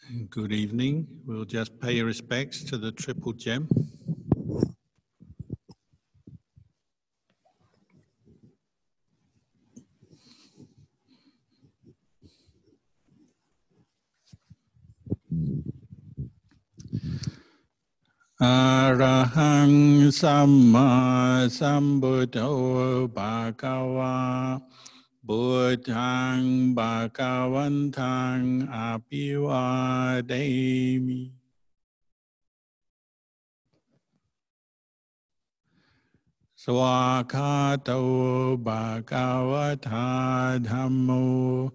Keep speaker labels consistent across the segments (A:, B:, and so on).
A: Good evening. We'll just pay respects to the Triple Gem. Arahang Samma Sambuddho Bhagava Buddhang Bhagavantang Abhivademi. Swakato Bhagavata Dhammo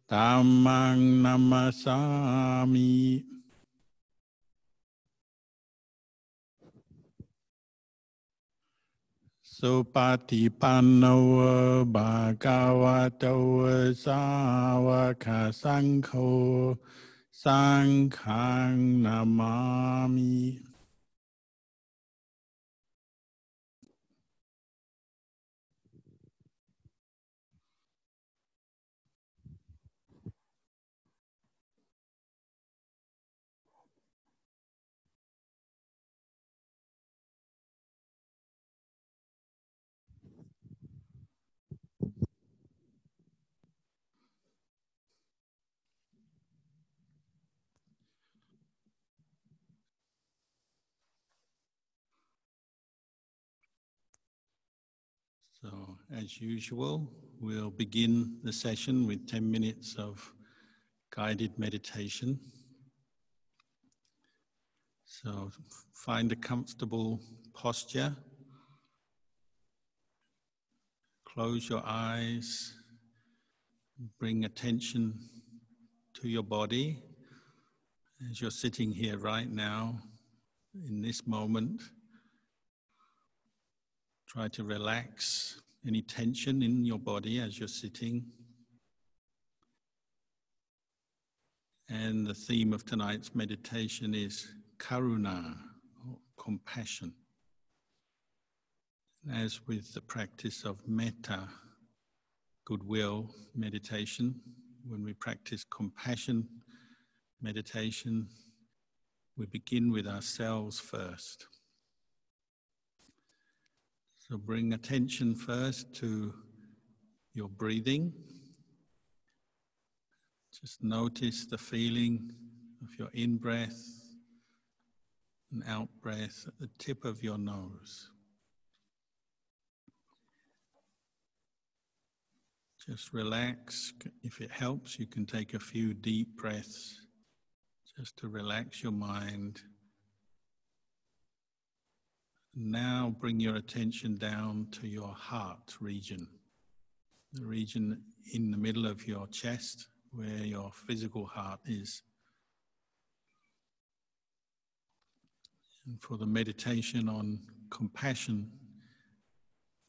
A: Dhammang Namasami. Supatipanno Bhagavato Sāvaka Saṅkho Saṅkhang Namami. So, as usual, we'll begin the session with 10 minutes of guided meditation. So, find a comfortable posture. Close your eyes. Bring attention to your body as you're sitting here right now, in this moment. Try to relax any tension in your body as you're sitting. And the theme of tonight's meditation is karuna, or compassion. As with the practice of metta, goodwill meditation, when we practice compassion meditation, we begin with ourselves first. So bring attention first to your breathing. Just notice the feeling of your in-breath and out-breath at the tip of your nose. Just relax. If it helps, you can take a few deep breaths just to relax your mind. Now bring your attention down to your heart region, the region in the middle of your chest where your physical heart is. And for the meditation on compassion,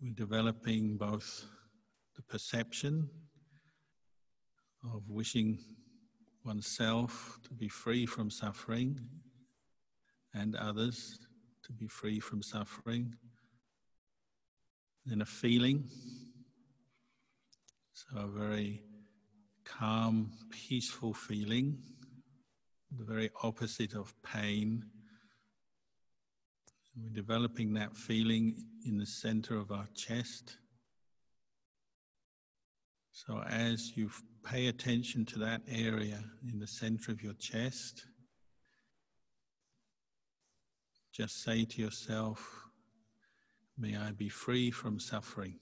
A: we're developing both the perception of wishing oneself to be free from suffering and others to be free from suffering, then a feeling, so a very calm, peaceful feeling, the very opposite of pain. We're developing that feeling in the center of our chest. So as you pay attention to that area in the center of your chest, just say to yourself, may I be free from suffering.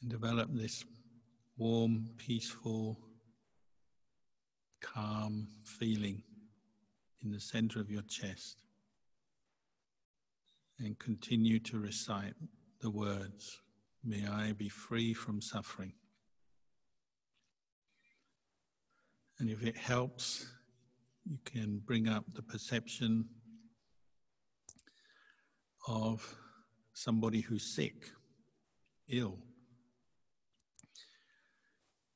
A: And develop this warm, peaceful, calm feeling in the center of your chest. And continue to recite the words, may I be free from suffering. And if it helps, you can bring up the perception of somebody who's sick, ill.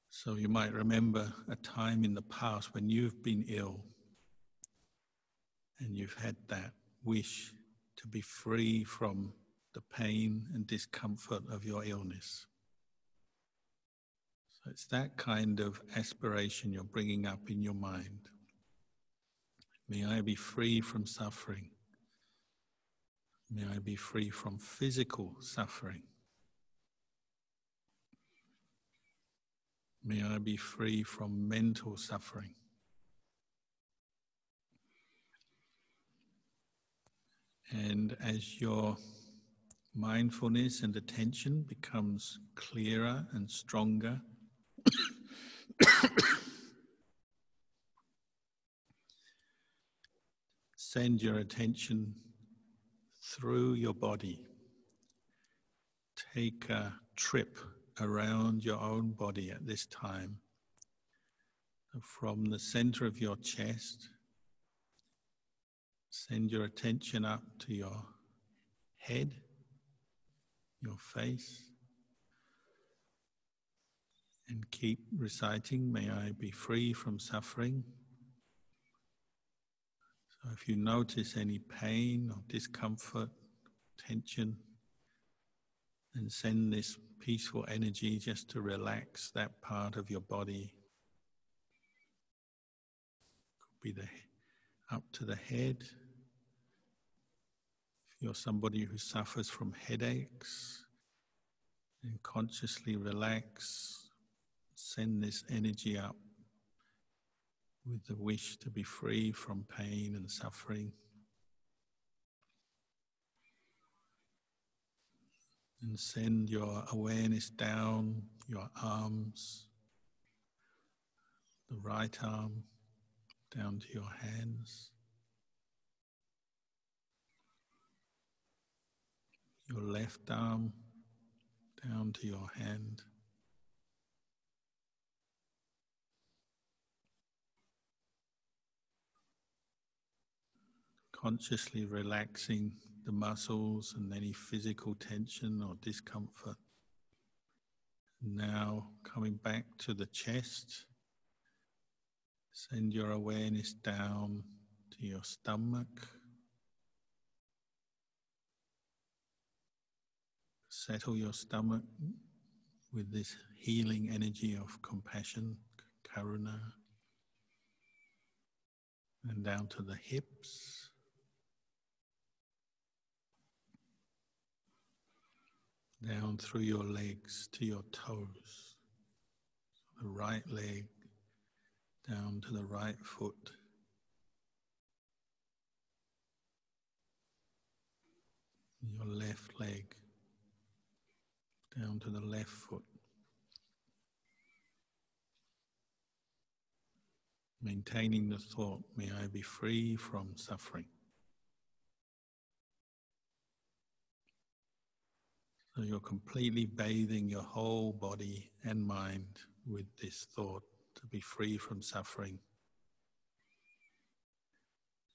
A: So you might remember a time in the past when you've been ill and you've had that wish to be free from the pain and discomfort of your illness. So it's that kind of aspiration you're bringing up in your mind. May I be free from suffering. May I be free from physical suffering. May I be free from mental suffering. And as your mindfulness and attention becomes clearer and stronger, send your attention through your body. Take a trip around your own body at this time. From the center of your chest, send your attention up to your head, your face, and keep reciting, may I be free from suffering. So if you notice any pain or discomfort, tension, then send this peaceful energy just to relax that part of your body. Could be up to the head. If you're somebody who suffers from headaches, then consciously relax, send this energy up with the wish to be free from pain and suffering. And send your awareness down your arms, the right arm down to your hands, your left arm down to your hand, consciously relaxing the muscles and any physical tension or discomfort. Now coming back to the chest, send your awareness down to your stomach. Settle your stomach with this healing energy of compassion, karuna, and down to the hips. Down through your legs to your toes, the right leg down to the right foot, your left leg down to the left foot. Maintaining the thought, may I be free from suffering. So you're completely bathing your whole body and mind with this thought, to be free from suffering.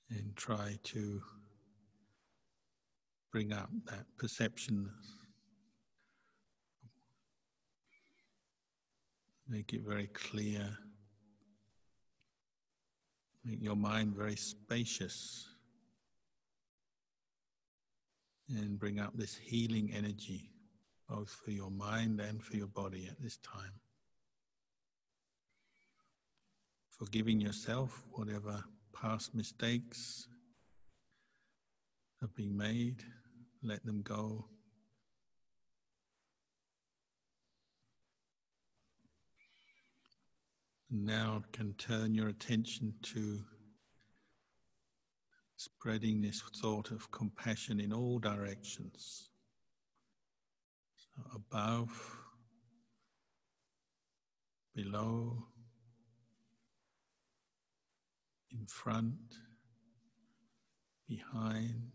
A: And try to bring up that perception. Make it very clear. Make your mind very spacious. And bring up this healing energy, both for your mind and for your body at this time. Forgiving yourself, whatever past mistakes have been made, let them go. Now can turn your attention to spreading this thought of compassion in all directions. So above, below, in front, behind,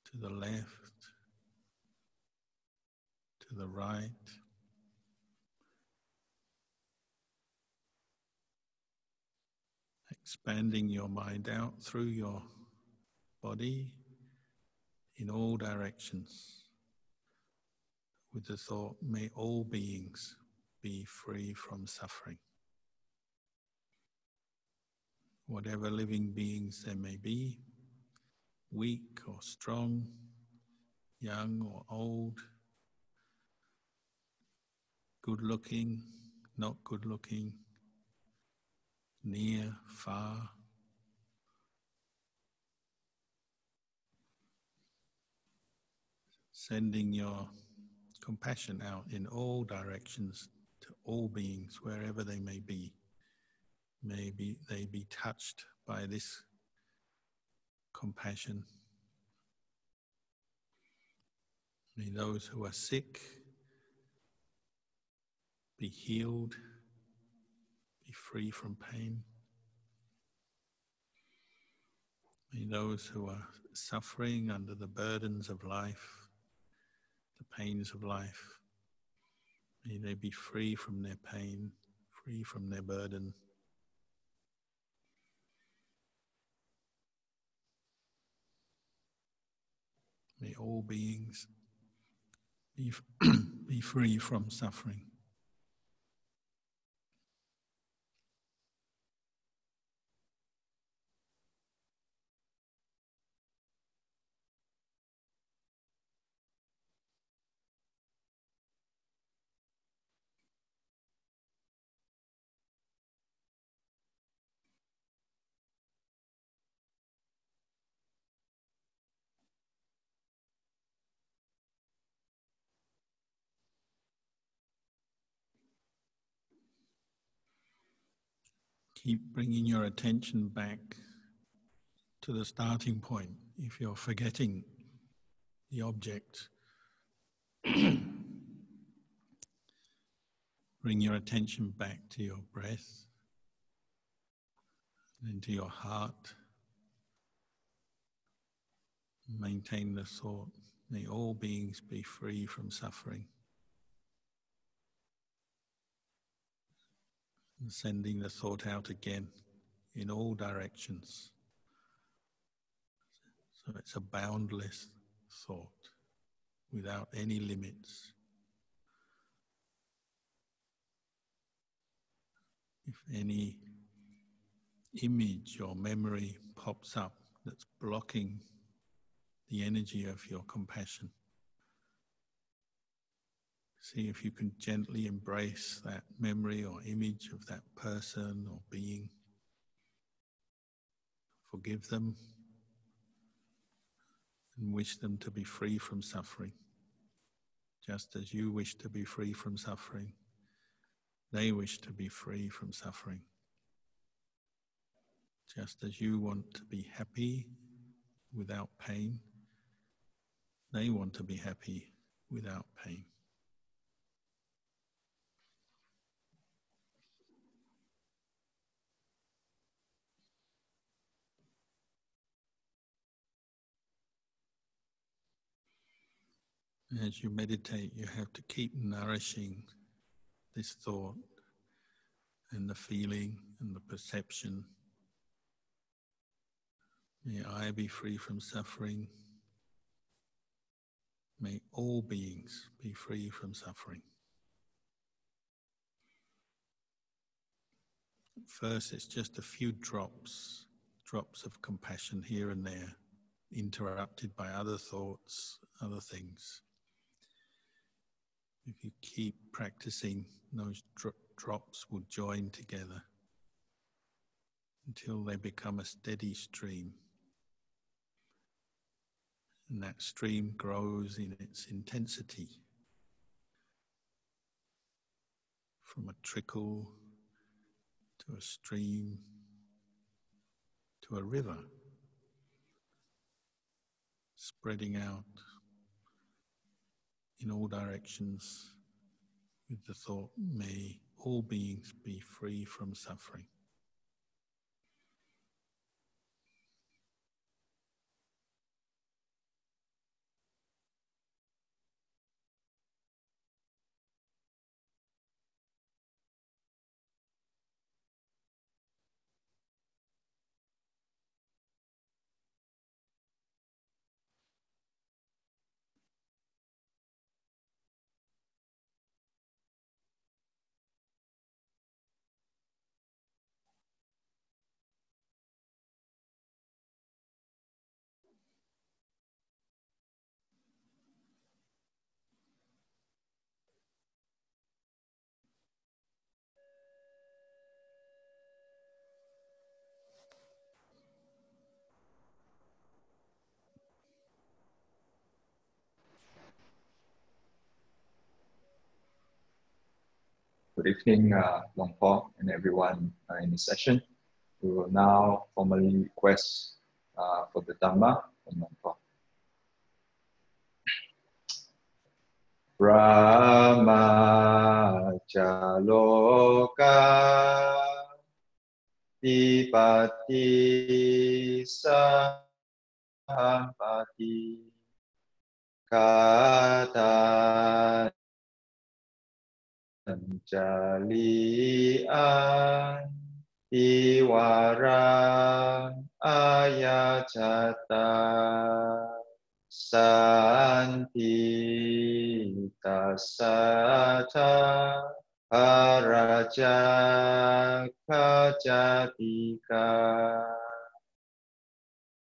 A: to the left, to the right. Expanding your mind out through your body in all directions with the thought, may all beings be free from suffering. Whatever living beings there may be, weak or strong, young or old, good looking, not good looking, near, far. Sending your compassion out in all directions to all beings, wherever they may be. Maybe they be touched by this compassion. May those who are sick be healed, be free from pain. May those who are suffering under the burdens of life, the pains of life, may they be free from their pain, free from their burden. May all beings be free from suffering. Keep bringing your attention back to the starting point. If you're forgetting the object, bring your attention back to your breath, then to your heart. Maintain the thought, may all beings be free from suffering. And sending the thought out again in all directions. So it's a boundless thought without any limits. If any image or memory pops up that's blocking the energy of your compassion, see if you can gently embrace that memory or image of that person or being. Forgive them and wish them to be free from suffering. Just as you wish to be free from suffering, they wish to be free from suffering. Just as you want to be happy without pain, they want to be happy without pain. As you meditate, you have to keep nourishing this thought and the feeling and the perception. May I be free from suffering. May all beings be free from suffering. First, it's just a few drops of compassion here and there, interrupted by other thoughts, other things. If you keep practicing, those drops will join together until they become a steady stream. And that stream grows in its intensity from a trickle to a stream to a river, spreading out in all directions with the thought, may all beings be free from suffering.
B: Good evening, Long Po and everyone in the session. We will now formally request for the Dhamma from Long Po. Brahma Jaloka Dipati Sampati Kata Jalian Tiwarang Ayachata Santi Tasata Paraja Kajatika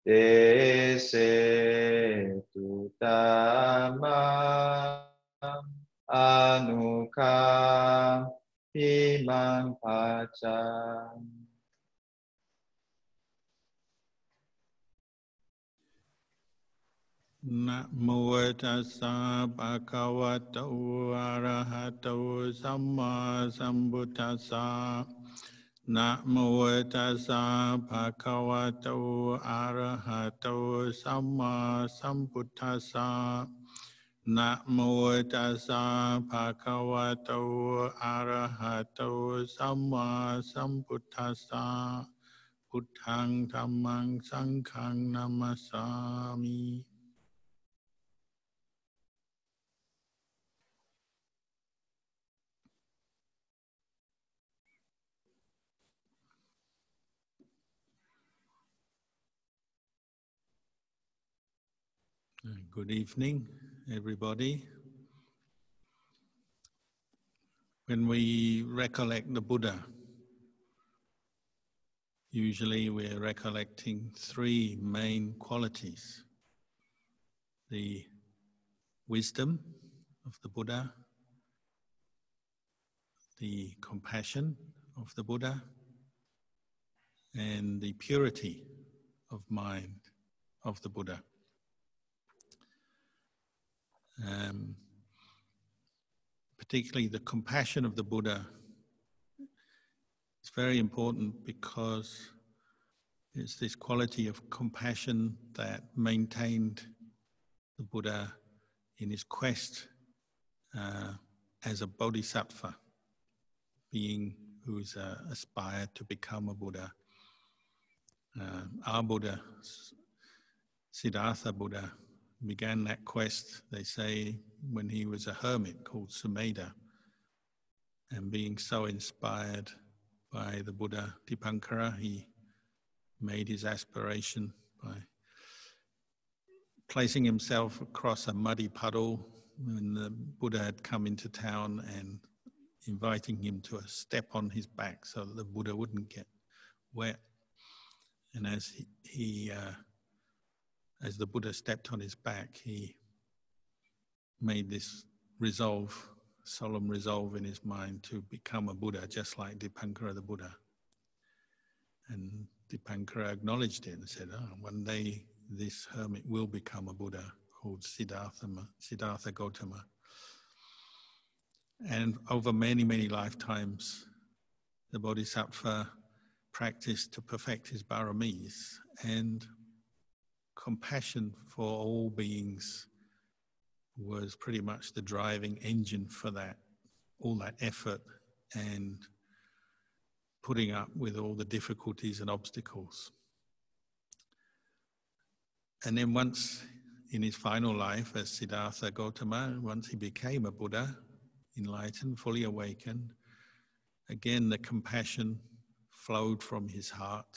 B: Dese Tutama Anuka Imam Pacam.
A: Namo tassa bhagavato arahato samma sambuddhassa. Namo tassa bhagavato arahato samma sambuddhassa. Namo tassa bhagavato arahato samma sambuddhassa. Buddhang dhammang sanghang namasami. Good evening, everybody. When we recollect the Buddha, usually we're recollecting three main qualities: the wisdom of the Buddha, the compassion of the Buddha, and the purity of mind of the Buddha. Particularly the compassion of the Buddha is very important because it's this quality of compassion that maintained the Buddha in his quest as a bodhisattva, being who's aspired to become a Buddha. Our Buddha, Siddhartha Buddha, began that quest, they say, when he was a hermit called Sumedha, and being so inspired by the Buddha Dipankara, he made his aspiration by placing himself across a muddy puddle when the Buddha had come into town and inviting him to step on his back so that the Buddha wouldn't get wet. And as as the Buddha stepped on his back, he made this resolve, solemn resolve in his mind to become a Buddha, just like Dipankara the Buddha. And Dipankara acknowledged it and said, one day this hermit will become a Buddha called Siddhartha Gautama. And over many, many lifetimes, the Bodhisattva practiced to perfect his paramis, and compassion for all beings was pretty much the driving engine for that, all that effort and putting up with all the difficulties and obstacles. And then once in his final life as Siddhartha Gautama, once he became a Buddha, enlightened, fully awakened, again the compassion flowed from his heart,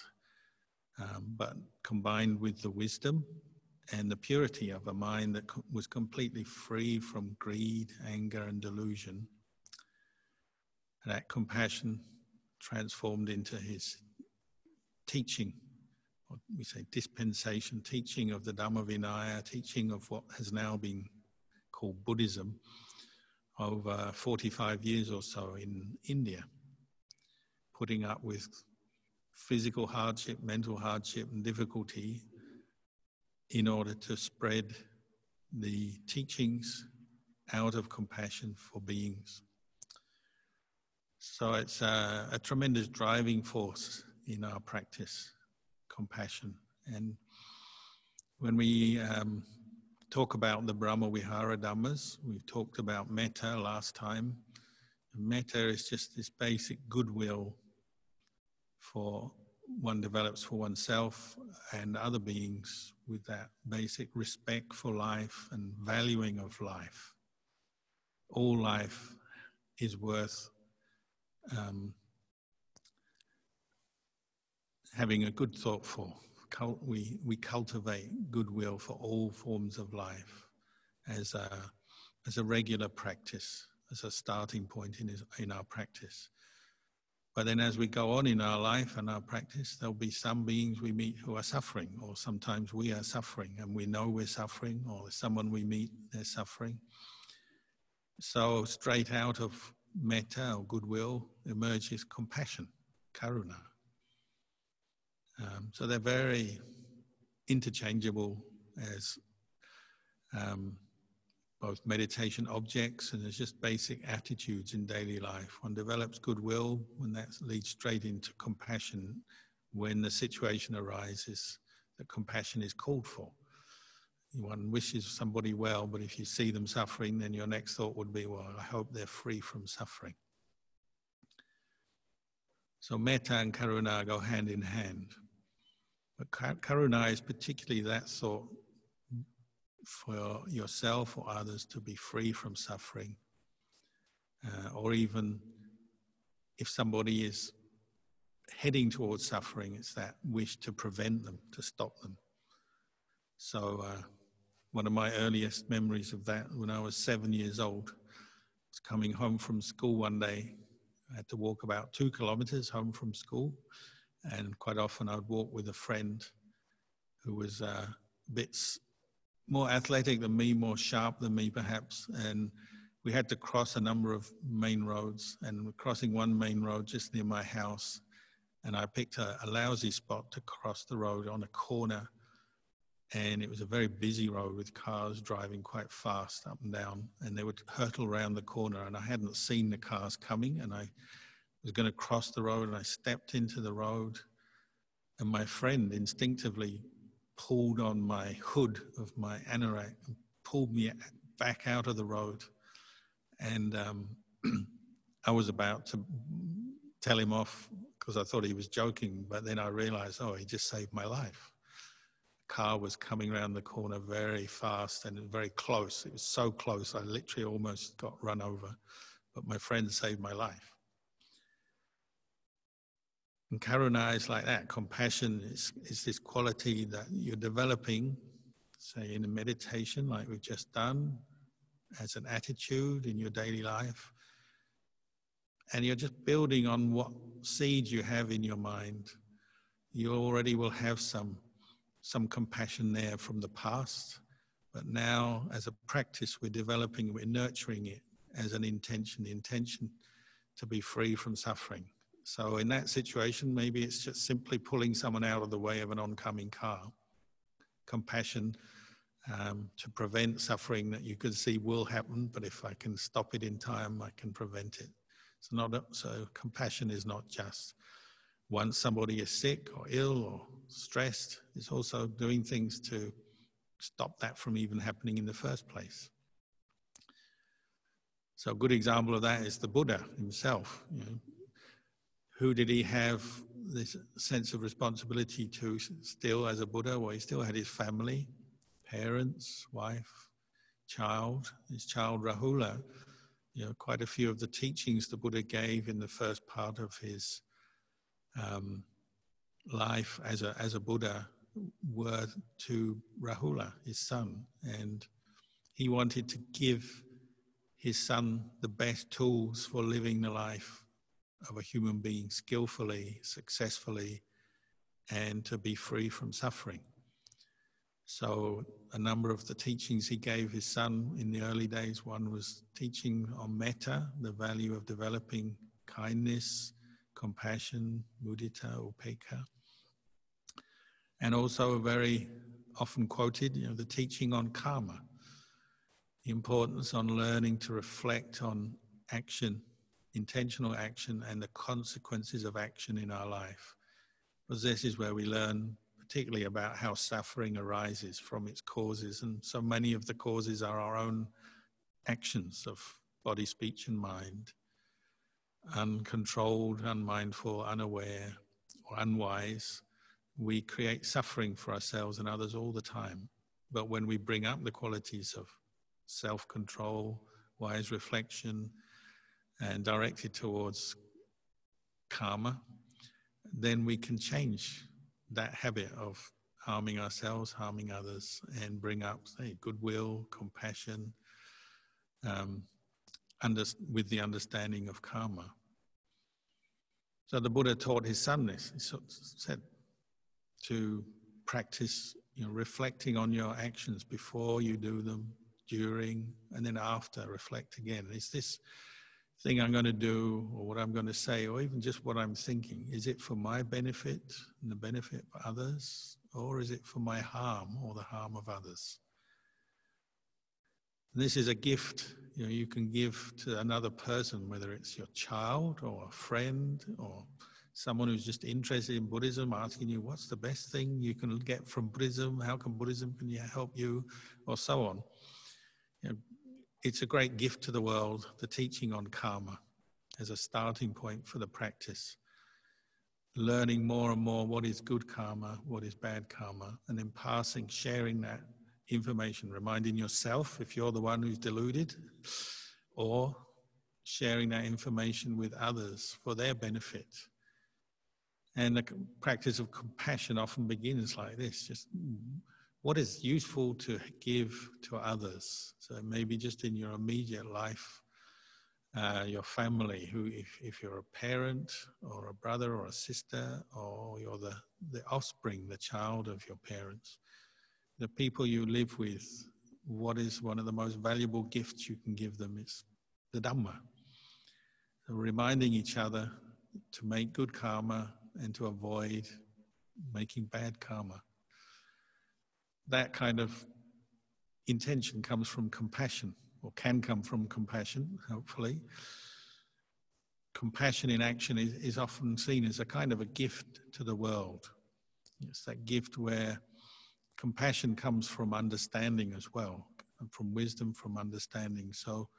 A: but combined with the wisdom and the purity of a mind that was completely free from greed, anger and delusion. And that compassion transformed into his teaching, what we say dispensation, teaching of the Dhamma Vinaya, teaching of what has now been called Buddhism over 45 years or so in India, putting up with physical hardship, mental hardship and difficulty in order to spread the teachings out of compassion for beings. So it's a tremendous driving force in our practice, compassion. And when we talk about the Brahma Vihara Dhammas, we've talked about metta last time. Metta is just this basic goodwill one develops for oneself and other beings, with that basic respect for life and valuing of life. All life is worth having a good thought for. We cultivate goodwill for all forms of life as a regular practice, as a starting point in our practice. But then as we go on in our life and our practice, there'll be some beings we meet who are suffering, or sometimes we are suffering and we know we're suffering, or someone we meet, they're suffering. So straight out of metta or goodwill emerges compassion, karuna. So they're very interchangeable as both meditation objects and as just basic attitudes in daily life. One develops goodwill when that leads straight into compassion when the situation arises that compassion is called for. One wishes somebody well, but if you see them suffering, then your next thought would be, well, I hope they're free from suffering. So metta and karuna go hand in hand. But karuna is particularly that thought for yourself or others to be free from suffering, or even if somebody is heading towards suffering, it's that wish to prevent them, to stop them. So one of my earliest memories of that, when I was 7 years old, I was coming home from school one day. I had to walk about 2 kilometers home from school, and quite often I would walk with a friend who was a bit more athletic than me, more sharp than me perhaps, and we had to cross a number of main roads, and we're crossing one main road just near my house, and I picked a lousy spot to cross the road on a corner, and it was a very busy road with cars driving quite fast up and down, and they would hurtle around the corner, and I hadn't seen the cars coming, and I was going to cross the road, and I stepped into the road, and my friend instinctively pulled on my hood of my anorak and pulled me back out of the road. And I was about to tell him off because I thought he was joking, but then I realized, oh, he just saved my life. The car was coming around the corner very fast and very close. It was so close, I literally almost got run over, but my friend saved my life. And karuna is like that. Compassion is this quality that you're developing, say in a meditation like we've just done, as an attitude in your daily life. And you're just building on what seeds you have in your mind. You already will have some compassion there from the past, but now as a practice we're developing, we're nurturing it as an intention, the intention to be free from suffering. So in that situation, maybe it's just simply pulling someone out of the way of an oncoming car. Compassion to prevent suffering that you could see will happen, but if I can stop it in time, I can prevent it. So compassion is not just once somebody is sick or ill or stressed, it's also doing things to stop that from even happening in the first place. So a good example of that is the Buddha himself. Who did he have this sense of responsibility to still as a Buddha? Well, he still had his family, parents, wife, child, his child Rahula. Quite a few of the teachings the Buddha gave in the first part of his life as a Buddha were to Rahula, his son. And he wanted to give his son the best tools for living the life of a human being skillfully, successfully, and to be free from suffering. So a number of the teachings he gave his son in the early days, one was teaching on metta, the value of developing kindness, compassion, mudita, upekkha. And also very often quoted, the teaching on karma, the importance on learning to reflect on action intentional action and the consequences of action in our life. Because this is where we learn particularly about how suffering arises from its causes. And so many of the causes are our own actions of body, speech, and mind. Uncontrolled, unmindful, unaware, or unwise, we create suffering for ourselves and others all the time. But when we bring up the qualities of self-control, wise reflection, and direct it towards karma, then we can change that habit of harming ourselves, harming others, and bring up, say, goodwill, compassion, with the understanding of karma. So the Buddha taught his son this. He said to practice, reflecting on your actions before you do them, during, and then after, reflect again. Is this thing I'm going to do, or what I'm going to say, or even just what I'm thinking, is it for my benefit and the benefit of others, or is it for my harm or the harm of others? And this is a gift you can give to another person, whether it's your child or a friend or someone who's just interested in Buddhism, asking you, what's the best thing you can get from Buddhism? How can Buddhism help you? Or so on. It's a great gift to the world, the teaching on karma, as a starting point for the practice. Learning more and more what is good karma, what is bad karma, and then sharing that information, reminding yourself if you're the one who's deluded, or sharing that information with others for their benefit. And the practice of compassion often begins like this, just what is useful to give to others. So maybe just in your immediate life, your family, who if you're a parent or a brother or a sister, or you're the offspring, the child of your parents, the people you live with, what is one of the most valuable gifts you can give them is the Dhamma. So reminding each other to make good karma and to avoid making bad karma. That kind of intention comes from compassion, or can come from compassion, hopefully. Compassion in action is often seen as a kind of a gift to the world. It's that gift where compassion comes from understanding as well, and from wisdom, from understanding. So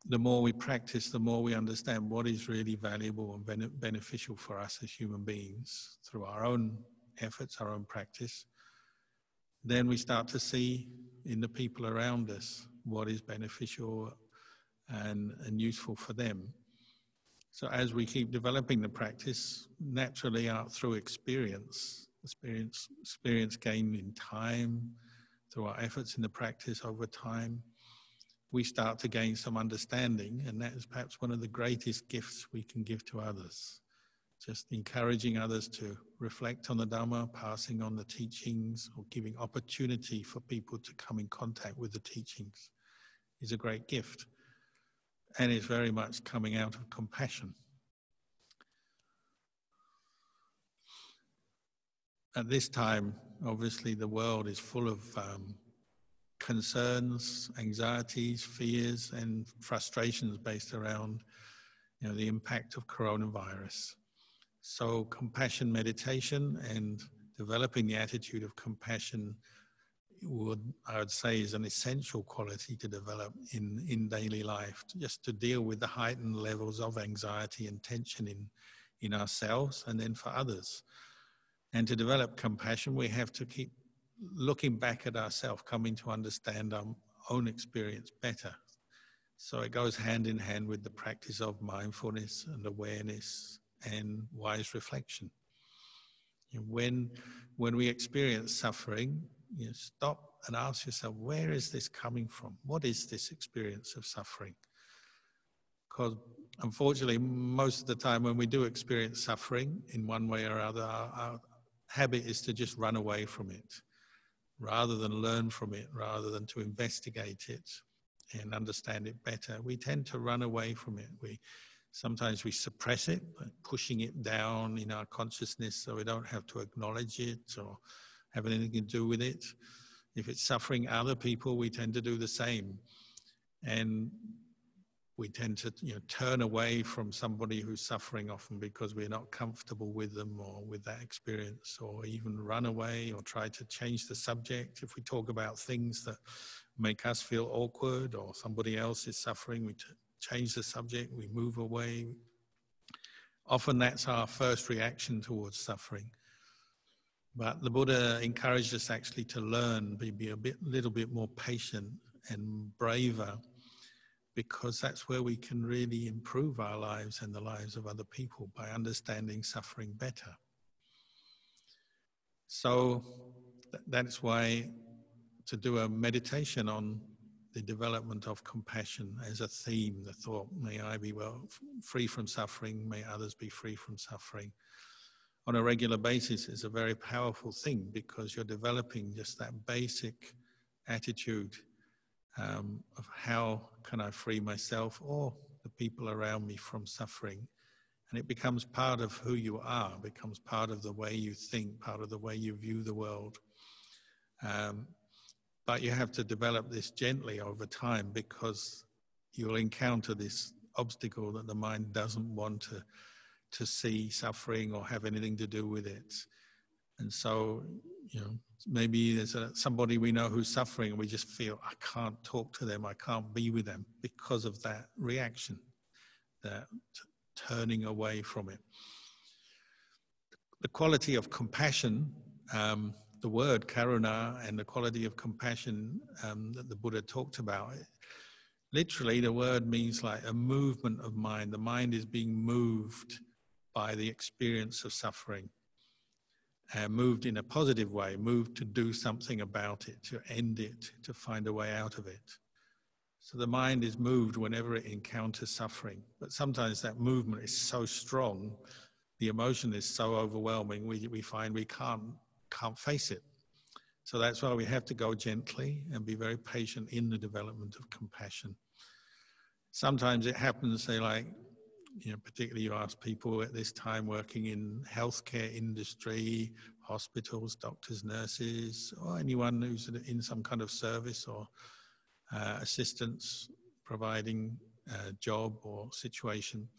A: the more we practice, the more we understand what is really valuable and beneficial for us as human beings through our own efforts, our own practice. Then we start to see in the people around us what is beneficial and useful for them. So as we keep developing the practice, naturally through experience gained in time, through our efforts in the practice over time, we start to gain some understanding, and that is perhaps one of the greatest gifts we can give to others. Just encouraging others to reflect on the Dhamma, passing on the teachings, or giving opportunity for people to come in contact with the teachings is a great gift. And it's very much coming out of compassion. At this time, obviously, the world is full of concerns, anxieties, fears, and frustrations based around the impact of coronavirus. So compassion meditation and developing the attitude of compassion I would say is an essential quality to develop in daily life, just to deal with the heightened levels of anxiety and tension in ourselves and then for others. And to develop compassion, we have to keep looking back at ourselves, coming to understand our own experience better. So it goes hand in hand with the practice of mindfulness and awareness and wise reflection. When we experience suffering, stop and ask yourself, where is this coming from? What is this experience of suffering? Because unfortunately, most of the time when we do experience suffering in one way or other, our habit is to just run away from it, rather than learn from it, rather than to investigate it and understand it better. We tend to run away from it. Sometimes we suppress it, pushing it down in our consciousness so we don't have to acknowledge it or have anything to do with it. If it's suffering other people, we tend to do the same. And we tend to turn away from somebody who's suffering often because we're not comfortable with them or with that experience, or even run away or try to change the subject. If we talk about things that make us feel awkward or somebody else is suffering, we change the subject, we move away. Often that's our first reaction towards suffering. But the Buddha encouraged us actually to learn, be a little bit more patient and braver, because that's where we can really improve our lives and the lives of other people, by understanding suffering better. So that's why to do a meditation on the development of compassion as a theme, the thought, may I be free from suffering, may others be free from suffering, on a regular basis is a very powerful thing, because you're developing just that basic attitude of how can I free myself or the people around me from suffering. And it becomes part of who you are, becomes part of the way you think, part of the way you view the world. But you have to develop this gently over time, because you'll encounter this obstacle that the mind doesn't want to see suffering or have anything to do with it. And so, maybe there's somebody we know who's suffering and we just feel, I can't talk to them, I can't be with them, because of that reaction, that turning away from it. The quality of compassion, the word karuna and the quality of compassion that the Buddha talked about, literally the word means like a movement of mind. The mind is being moved by the experience of suffering. Moved in a positive way, moved to do something about it, to end it, to find a way out of it. So the mind is moved whenever it encounters suffering. But sometimes that movement is so strong, the emotion is so overwhelming, we find we can't face it. So that's why we have to go gently and be very patient in the development of compassion. Sometimes it happens, say like, particularly you ask people at this time working in healthcare industry, hospitals, doctors, nurses, or anyone who's in some kind of service or assistance providing a job or situation.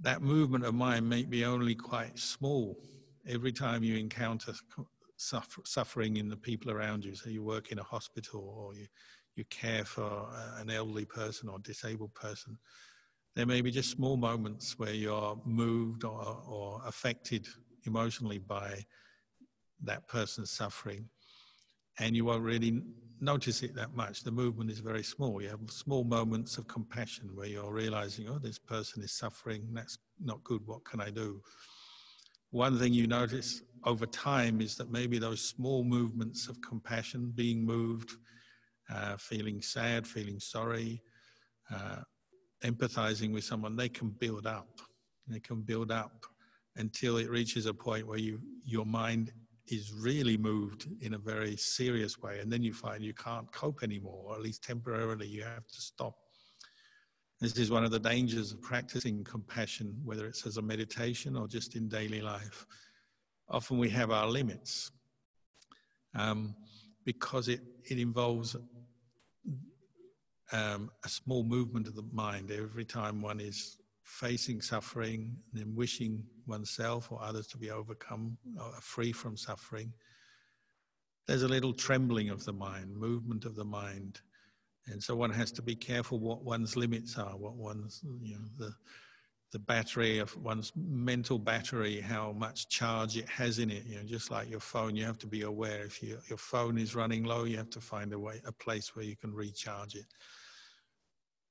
A: That movement of mind may be only quite small. Every time you encounter suffering in the people around you, so you work in a hospital or you care for an elderly person or disabled person, there may be just small moments where you're moved or affected emotionally by that person's suffering, and you won't really notice it that much. The movement is very small. You have small moments of compassion where you're realizing, oh, this person is suffering, that's not good, what can I do? One thing you notice over time is that maybe those small movements of compassion, being moved, feeling sad, feeling sorry, empathizing with someone, they can build up. They can build up until it reaches a point where your mind is really moved in a very serious way, and then you find you can't cope anymore, or at least temporarily you have to stop. This is one of the dangers of practicing compassion, whether it's as a meditation or just in daily life. Often we have our limits because it involves a small movement of the mind every time one is facing suffering and then wishing oneself or others to be overcome or free from suffering. There's a little trembling of the mind, movement of the mind. And so one has to be careful what one's limits are, what one's, the battery of one's mental battery, how much charge it has in it. Just like your phone, you have to be aware if your phone is running low, you have to find a place where you can recharge it.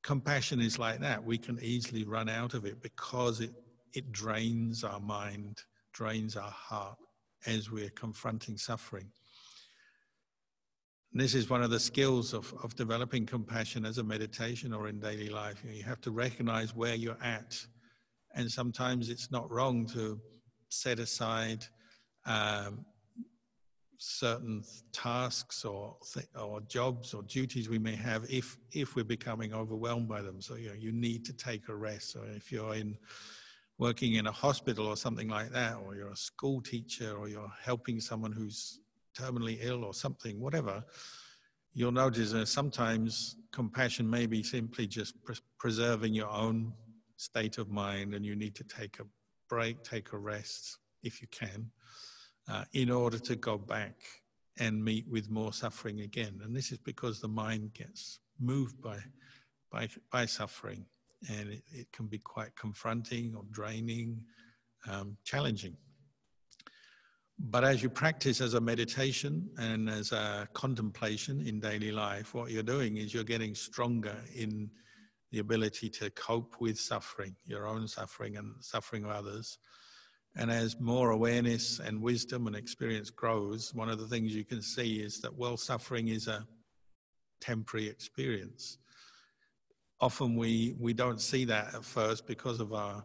A: Compassion is like that. We can easily run out of it because it drains our mind, drains our heart as we're confronting suffering. And this is one of the skills of developing compassion as a meditation or in daily life. You have to recognize where you're at. And sometimes it's not wrong to set aside certain tasks or jobs or duties we may have if we're becoming overwhelmed by them. So you need to take a rest. So if you're working in a hospital or something like that, or you're a school teacher, or you're helping someone who's terminally ill or something, whatever, you'll notice that sometimes compassion may be simply just preserving your own state of mind, and you need to take a break, take a rest, if you can, in order to go back and meet with more suffering again. And this is because the mind gets moved by suffering, and it can be quite confronting or draining, challenging. But as you practice as a meditation and as a contemplation in daily life, what you're doing is you're getting stronger in the ability to cope with suffering, your own suffering and suffering of others. And as more awareness and wisdom and experience grows, one of the things you can see is that, well, suffering is a temporary experience. Often we don't see that at first because of our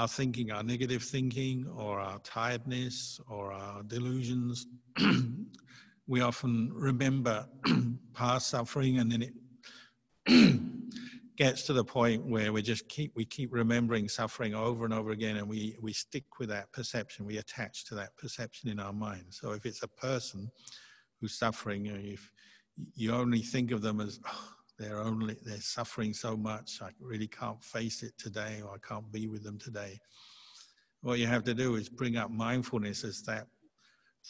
A: thinking, our negative thinking, or our tiredness, or our delusions. We often remember past suffering, and then it gets to the point where we keep remembering suffering over and over again, and we stick with that perception. We attach to that perception in our mind. So if it's a person who's suffering, if you only think of them as, oh, they're suffering so much, I really can't face it today, or I can't be with them today. What you have to do is bring up mindfulness as that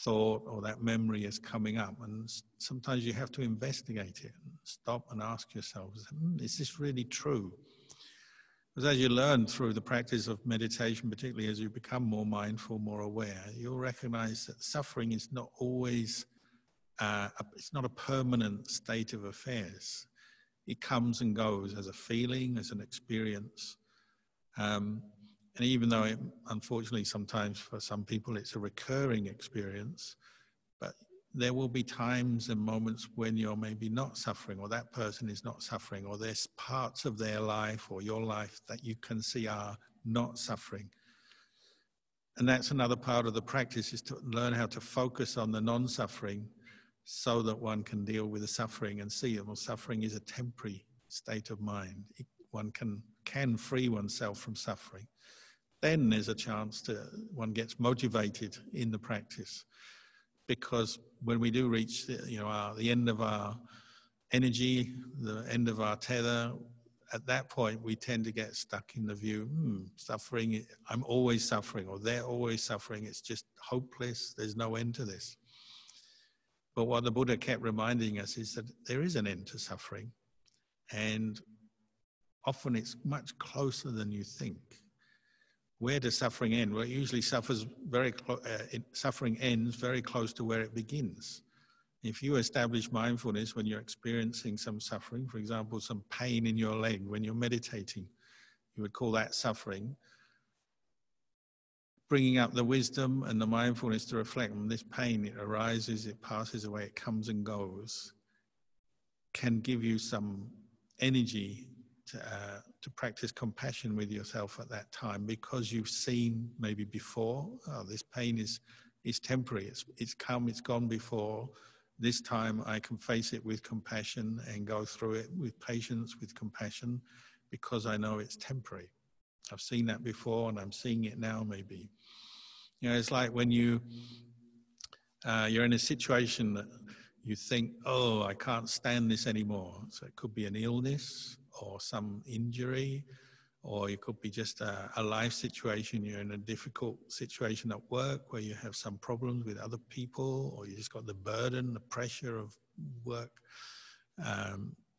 A: thought or that memory is coming up. And sometimes you have to investigate it and stop and ask yourself, is this really true? Because as you learn through the practice of meditation, particularly as you become more mindful, more aware, you'll recognize that suffering is not always, it's not a permanent state of affairs. It comes and goes as a feeling, as an experience. And even though, unfortunately, sometimes for some people it's a recurring experience, but there will be times and moments when you're maybe not suffering, or that person is not suffering, or there's parts of their life or your life that you can see are not suffering. And that's another part of the practice, is to learn how to focus on the non-suffering, so that one can deal with the suffering and see that, well, suffering is a temporary state of mind. One can free oneself from suffering. Then there's a chance one gets motivated in the practice. Because when we do reach the end of our energy, the end of our tether, at that point we tend to get stuck in the view, suffering, I'm always suffering, or they're always suffering, it's just hopeless, there's no end to this. But what the Buddha kept reminding us is that there is an end to suffering, and often it's much closer than you think. Where does suffering end? Well, it usually suffering ends very close to where it begins. If you establish mindfulness when you're experiencing some suffering, for example, some pain in your leg when you're meditating, you would call that suffering. Bringing up the wisdom and the mindfulness to reflect on this pain, it arises, it passes away, it comes and goes, can give you some energy to practice compassion with yourself at that time, because you've seen maybe before, oh, this pain is temporary, it's come, it's gone before. This time I can face it with compassion and go through it with patience, with compassion, because I know it's temporary. I've seen that before, and I'm seeing it now maybe. It's like when you're in a situation that you think, oh, I can't stand this anymore. So it could be an illness or some injury, or it could be just a life situation. You're in a difficult situation at work where you have some problems with other people, or you just got the burden, the pressure of work,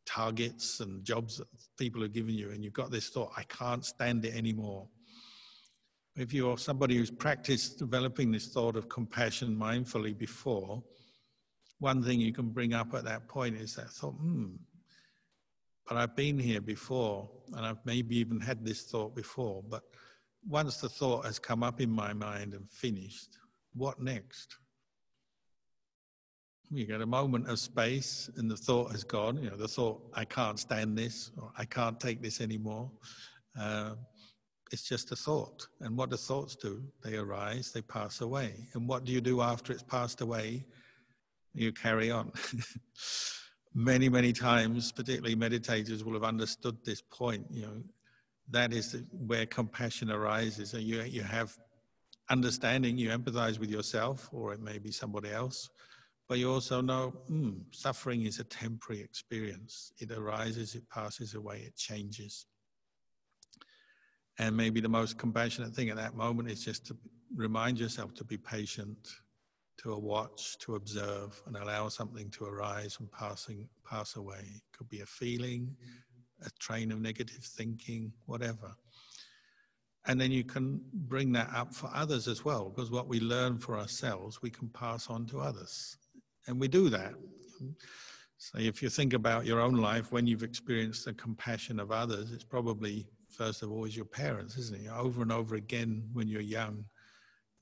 A: targets and jobs that people are giving you, and you've got this thought, I can't stand it anymore. If you're somebody who's practiced developing this thought of compassion mindfully before, one thing you can bring up at that point is that thought, but I've been here before, and I've maybe even had this thought before, but once the thought has come up in my mind and finished, what next? You get a moment of space and the thought has gone, the thought, I can't stand this, or I can't take this anymore. It's just a thought. And what do thoughts do? They arise, they pass away. And what do you do after it's passed away? You carry on. Many, many times, particularly meditators will have understood this point. That is where compassion arises. So you have understanding, you empathize with yourself, or it may be somebody else, but you also know suffering is a temporary experience. It arises, it passes away, it changes. And maybe the most compassionate thing at that moment is just to remind yourself to be patient, to watch, to observe, and allow something to arise and pass away. It could be a feeling, a train of negative thinking, whatever. And then you can bring that up for others as well, because what we learn for ourselves, we can pass on to others. And we do that. So if you think about your own life, when you've experienced the compassion of others, it's probably, first of all, is your parents, isn't it? Over and over again when you're young,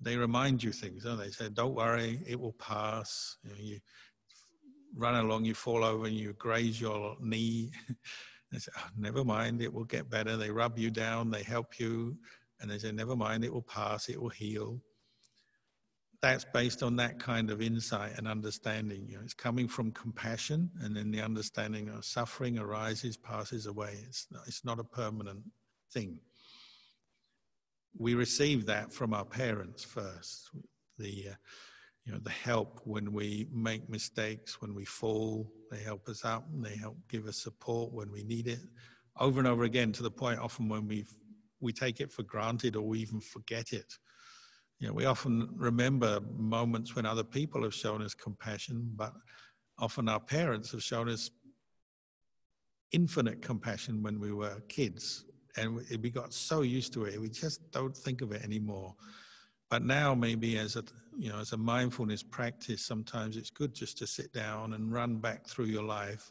A: they remind you things, don't they? They say, don't worry, it will pass. You run along, you fall over and you graze your knee. They say, oh, never mind, it will get better. They rub you down, they help you, and they say, never mind, it will pass, it will heal. That's based on that kind of insight and understanding. It's coming from compassion, and then the understanding of suffering arises, passes away. It's not a permanent thing. We receive that from our parents first. The help when we make mistakes, when we fall, they help us up, and they help give us support when we need it. Over and over again, to the point often when we take it for granted or we even forget it. We often remember moments when other people have shown us compassion, but often our parents have shown us infinite compassion when we were kids. And we got so used to it, we just don't think of it anymore. But now maybe as a mindfulness practice, sometimes it's good just to sit down and run back through your life,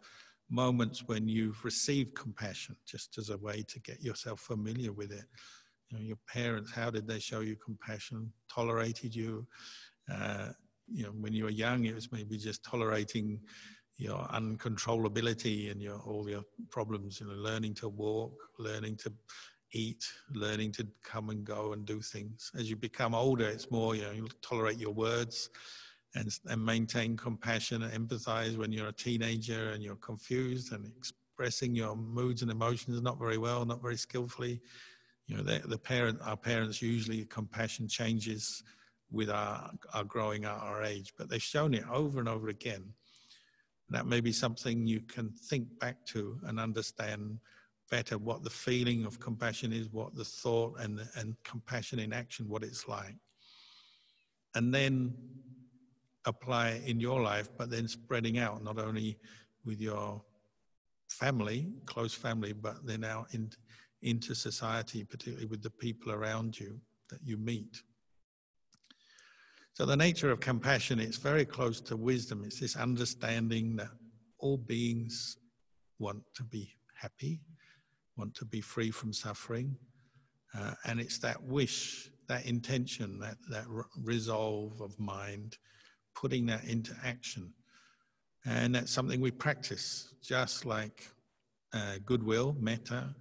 A: moments when you've received compassion, just as a way to get yourself familiar with it. Your parents, how did they show you compassion? Tolerated you? When you were young, it was maybe just tolerating your uncontrollability and all your problems, learning to walk, learning to eat, learning to come and go and do things. As you become older, it's more, you tolerate your words and maintain compassion and empathize when you're a teenager and you're confused and expressing your moods and emotions not very well, not very skillfully. Our parents usually, compassion changes with our growing at our age, but they've shown it over and over again. That may be something you can think back to and understand better what the feeling of compassion is, what the thought and compassion in action, what it's like. And then apply it in your life, but then spreading out, not only with your family, close family, but then out into society, particularly with the people around you that you meet. So the nature of compassion, it's very close to wisdom. It's this understanding that all beings want to be happy, want to be free from suffering. And it's that wish, that intention, that resolve of mind, putting that into action. And that's something we practice, just like goodwill, metta.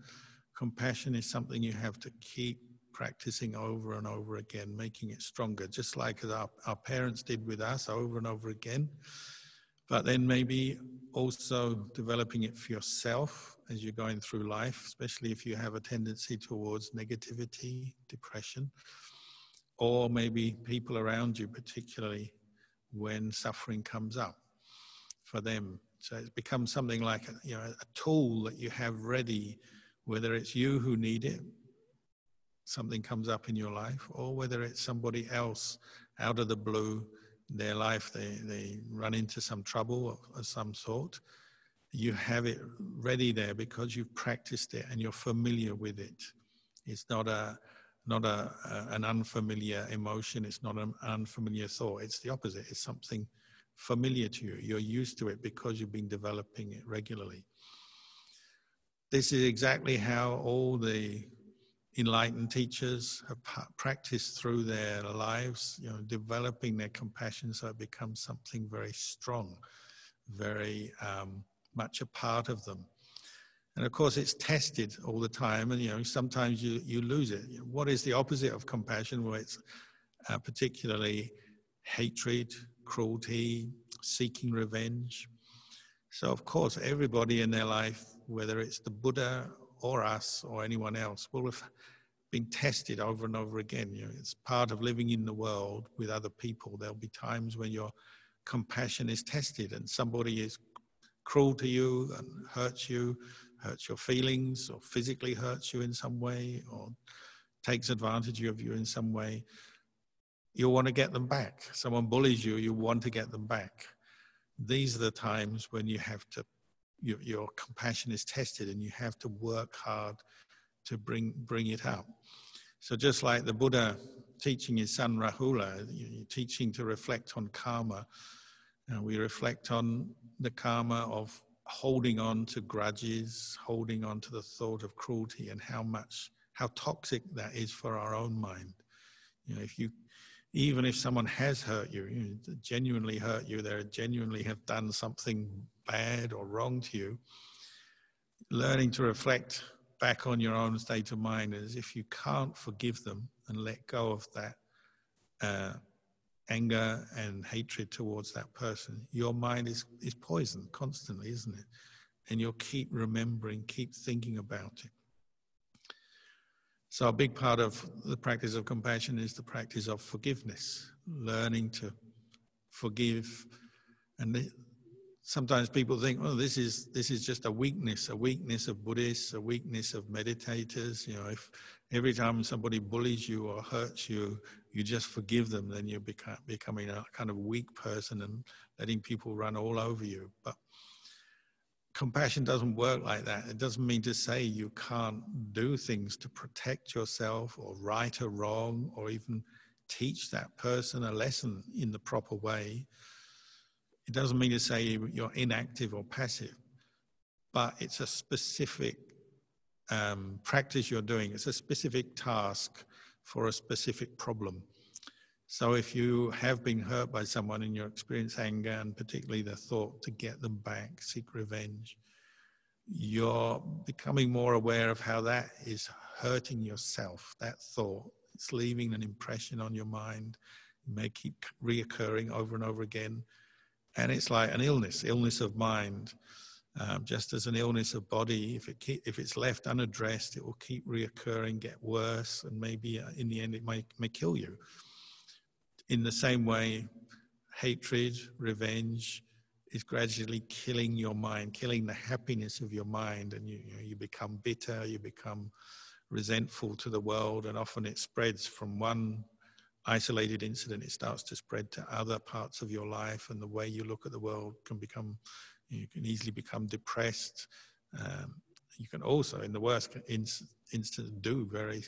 A: Compassion is something you have to keep practicing over and over again, making it stronger, just like our parents did with us over and over again. But then maybe also developing it for yourself as you're going through life, especially if you have a tendency towards negativity, depression, or maybe people around you, particularly when suffering comes up for them. So it becomes something like a tool that you have ready, whether it's you who need it, something comes up in your life, or whether it's somebody else out of the blue, their life, they run into some trouble of some sort. You have it ready there because you've practiced it and you're familiar with it. It's not an unfamiliar emotion. It's not an unfamiliar thought. It's the opposite. It's something familiar to you. You're used to it because you've been developing it regularly. This is exactly how all the enlightened teachers have practiced through their lives, developing their compassion so it becomes something very strong, very much a part of them. And of course, it's tested all the time, and sometimes you lose it. What is the opposite of compassion? Well, it's particularly hatred, cruelty, seeking revenge. So of course, everybody in their life, whether it's the Buddha or us or anyone else, will have been tested over and over again. It's part of living in the world with other people. There'll be times when you're compassion is tested and somebody is cruel to you and hurts your feelings, or physically hurts you in some way, or takes advantage of you in some way, you'll want to get them back. Someone bullies you, you want to get them back. These are the times when you have to, your compassion is tested and you have to work hard to bring it up. So just like the Buddha teaching his son Rahula, teaching to reflect on karma, we reflect on the karma of holding on to grudges, holding on to the thought of cruelty, and how toxic that is for our own mind. Even if someone has hurt you, genuinely hurt you, they genuinely have done something bad or wrong to you, learning to reflect back on your own state of mind as if you can't forgive them and let go of that anger and hatred towards that person, your mind is poisoned constantly, isn't it? And you'll keep remembering, keep thinking about it. So a big part of the practice of compassion is the practice of forgiveness, learning to forgive. And sometimes people think, oh, this is just a weakness of Buddhists, a weakness of meditators. If every time somebody bullies you or hurts you, you just forgive them, then you're becoming a kind of weak person and letting people run all over you. But compassion doesn't work like that. It doesn't mean to say you can't do things to protect yourself or right a wrong or even teach that person a lesson in the proper way. It doesn't mean to say you're inactive or passive, but it's a specific practice you're doing. It's a specific task for a specific problem. So if you have been hurt by someone and you experience anger, and particularly the thought to get them back, seek revenge, you're becoming more aware of how that is hurting yourself, that thought. It's leaving an impression on your mind. It may keep reoccurring over and over again. And it's like an illness of mind. Just as an illness of body, if it's left unaddressed, it will keep reoccurring, get worse, and maybe in the end it may kill you. In the same way, hatred, revenge is gradually killing your mind, killing the happiness of your mind, and you become bitter, you become resentful to the world, and often it spreads from one isolated incident, it starts to spread to other parts of your life, and the way you look at the world you can easily become depressed. You can also, in the worst instance, do very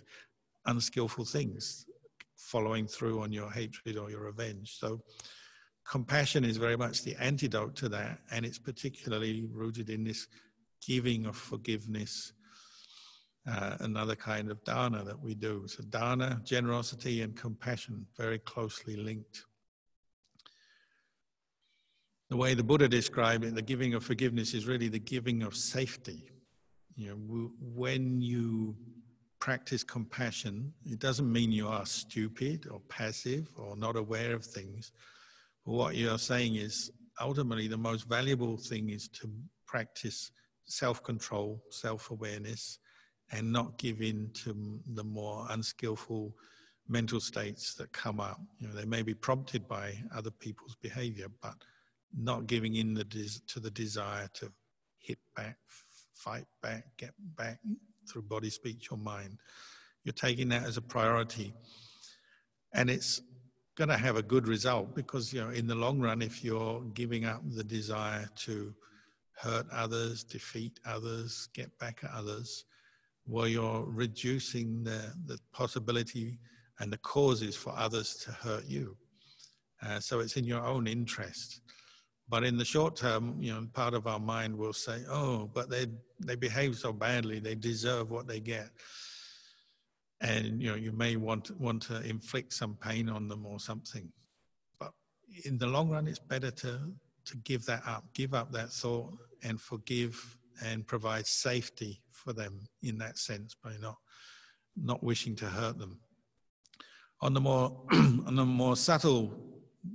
A: unskillful things, following through on your hatred or your revenge. So compassion is very much the antidote to that, and it's particularly rooted in this giving of forgiveness, another kind of dana that we do. So dana, generosity, and compassion, very closely linked. The way the Buddha described it, the giving of forgiveness is really the giving of safety. When you practice compassion, it doesn't mean you are stupid or passive or not aware of things. But what you're saying is, ultimately, the most valuable thing is to practice self-control, self-awareness, and not give in to the more unskillful mental states that come up. They may be prompted by other people's behavior, but not giving in to the desire to hit back, fight back, get back through body, speech, or mind. You're taking that as a priority. And it's going to have a good result because, in the long run, if you're giving up the desire to hurt others, defeat others, get back at others, well, you're reducing the possibility and the causes for others to hurt you. So it's in your own interest. But in the short term, part of our mind will say, oh, but they behave so badly, they deserve what they get. And, you may want to inflict some pain on them or something. But in the long run, it's better to give that up, give up that thought and forgive and provide safety for them in that sense by not wishing to hurt them. On the more subtle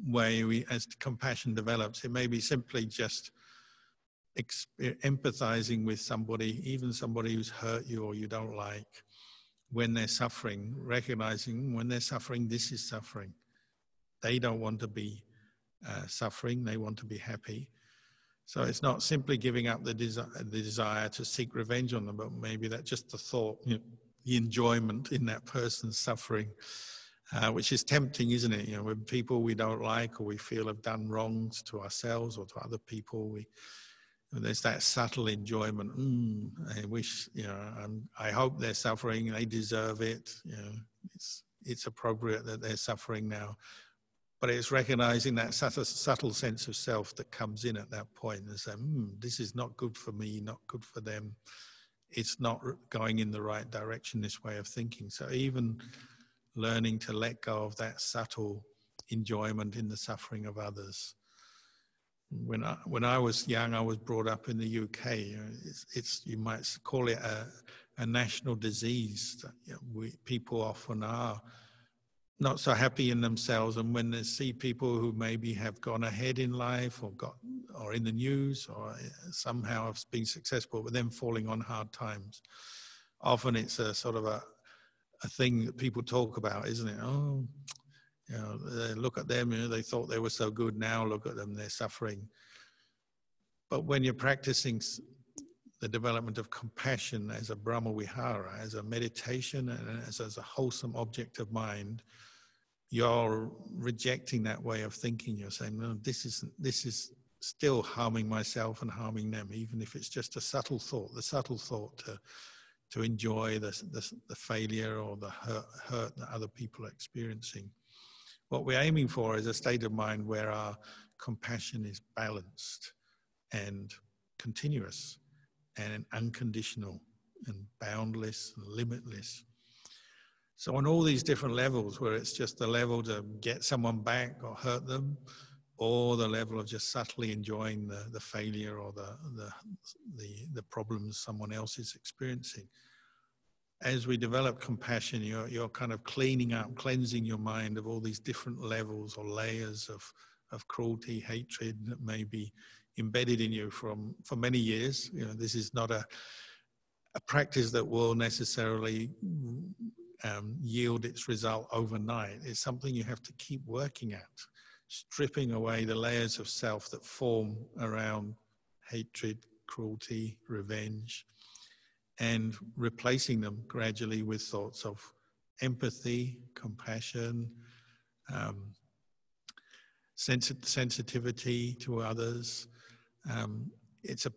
A: way, as compassion develops, it may be simply just empathizing with somebody, even somebody who's hurt you or you don't like, when they're suffering, recognizing when they're suffering, this is suffering. They don't want to be suffering. They want to be happy. So it's not simply giving up the desire to seek revenge on them, but maybe that's just the thought, you know, the enjoyment in that person's suffering, which is tempting, isn't it? You know, when people we don't like or we feel have done wrongs to ourselves or to other people, there's that subtle enjoyment. I wish, you know, I hope they're suffering. They deserve it. You know, it's appropriate that they're suffering now. But it's recognizing that subtle sense of self that comes in at that point and saying, this is not good for me, not good for them. It's not going in the right direction, this way of thinking. So even learning to let go of that subtle enjoyment in the suffering of others. When I was young, I was brought up in the UK. You know, you might call it a national disease. You know, people often are not so happy in themselves, and when they see people who maybe have gone ahead in life or in the news or somehow have been successful, but then falling on hard times, often it's a sort of a thing that people talk about, isn't it? Oh, you know, look at them, you know, they thought they were so good, now look at them, they're suffering. But when you're practicing the development of compassion as a Brahma Vihara, as a meditation and as a wholesome object of mind, you're rejecting that way of thinking. You're saying, no, this is still harming myself and harming them, even if it's just a subtle thought, the subtle thought to enjoy the failure or the hurt that other people are experiencing. What we're aiming for is a state of mind where our compassion is balanced and continuous and unconditional and boundless and limitless. So on all these different levels, where it's just the level to get someone back or hurt them, or the level of just subtly enjoying the failure or the problems someone else is experiencing. As we develop compassion, you're kind of cleansing your mind of all these different levels or layers of cruelty, hatred that may be embedded in you for many years. You know, this is not a practice that will necessarily yield its result overnight. It's something you have to keep working at, stripping away the layers of self that form around hatred, cruelty, revenge, and replacing them gradually with thoughts of empathy, compassion, sensitivity to others. It's a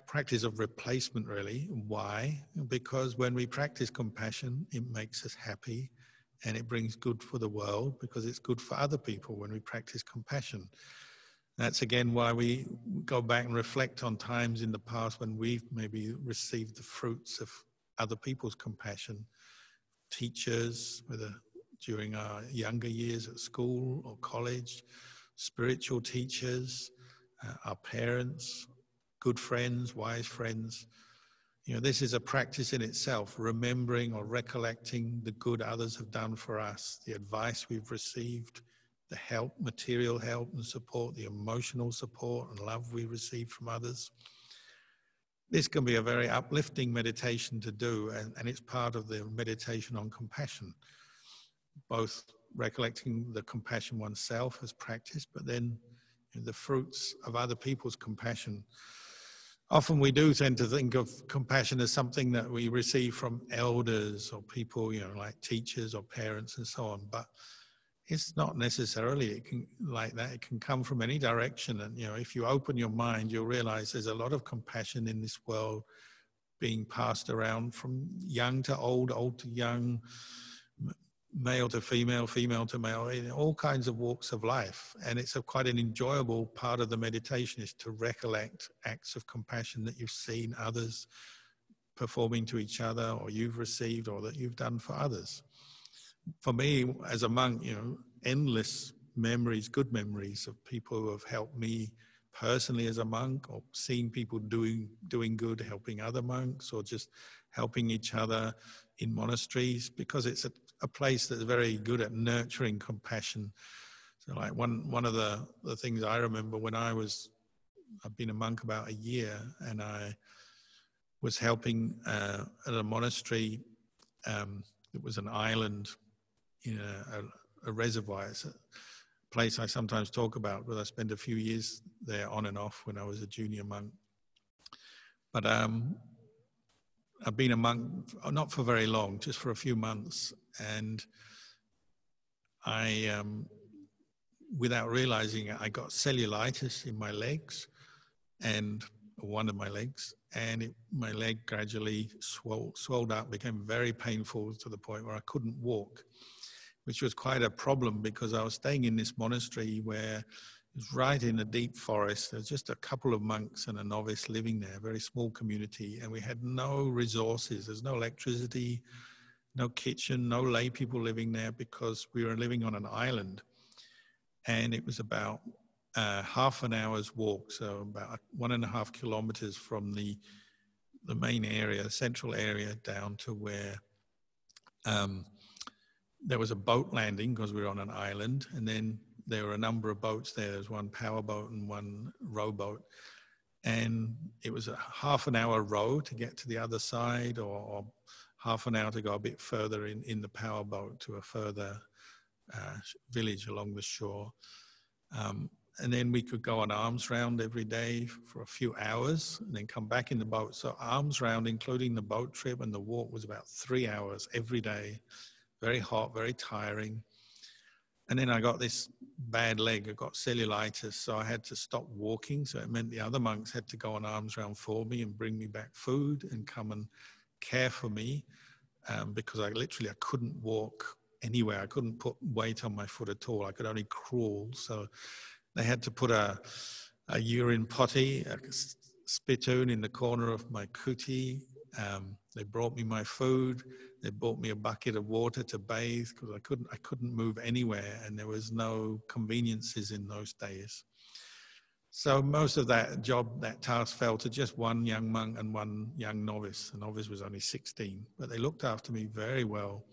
A: practice of replacement, really. Why? Because when we practice compassion, it makes us happy and it brings good for the world, because it's good for other people when we practice compassion. That's again why we go back and reflect on times in the past when we've maybe received the fruits of other people's compassion. Teachers, whether during our younger years at school or college, spiritual teachers, our parents, good friends, wise friends. You know, this is a practice in itself, remembering or recollecting the good others have done for us, the advice we've received, the help, material help and support, the emotional support and love we receive from others. This can be a very uplifting meditation to do, and it's part of the meditation on compassion, both recollecting the compassion oneself as practice, but then the fruits of other people's compassion. Often we do tend to think of compassion as something that we receive from elders or people, you know, like teachers or parents and so on, but it's not necessarily like that. It can come from any direction. And, you know, if you open your mind, you'll realize there's a lot of compassion in this world being passed around from young to old, old to young, male to female, female to male, in all kinds of walks of life. And it's quite an enjoyable part of the meditation, is to recollect acts of compassion that you've seen others performing to each other, or you've received, or that you've done for others. For me, as a monk, you know, endless memories, good memories of people who have helped me personally as a monk, or seeing people doing good, helping other monks, or just helping each other in monasteries, because it's a place that's very good at nurturing compassion. So like one of the things I remember when I've been a monk about a year, and I was helping at a monastery. It was an island in a reservoir. It's place I sometimes talk about, but I spent a few years there on and off when I was a junior monk. But I've been a monk, not for very long, just for a few months. And I, without realizing it, I got cellulitis in my legs, and one of my legs, and my leg gradually swelled up, became very painful to the point where I couldn't walk, which was quite a problem because I was staying in this monastery where it was right in a deep forest. There's just a couple of monks and a novice living there, a very small community, and we had no resources. There's no electricity, no kitchen, no lay people living there because we were living on an island. And it was about half an hour's walk, so about 1.5 kilometers from the main area, the central area, down to where there was a boat landing because we were on an island, and then there were a number of boats there. There was one power boat and one rowboat, and it was a half an hour row to get to the other side, or half an hour to go a bit further in the power boat to a further village along the shore. And then we could go on alms round every day for a few hours and then come back in the boat. So alms round, including the boat trip and the walk, was about 3 hours every day. Very hot, very tiring. And then I got this bad leg. I got cellulitis, so I had to stop walking. So it meant the other monks had to go on alms round for me and bring me back food and come and care for me because I couldn't walk anywhere. I couldn't put weight on my foot at all. I could only crawl. So they had to put a urine potty, a spittoon in the corner of my kuti. They brought me my food. They bought me a bucket of water to bathe because I couldn't move anywhere, and there was no conveniences in those days. So most of that task fell to just one young monk and one young novice. The novice was only 16, but they looked after me very well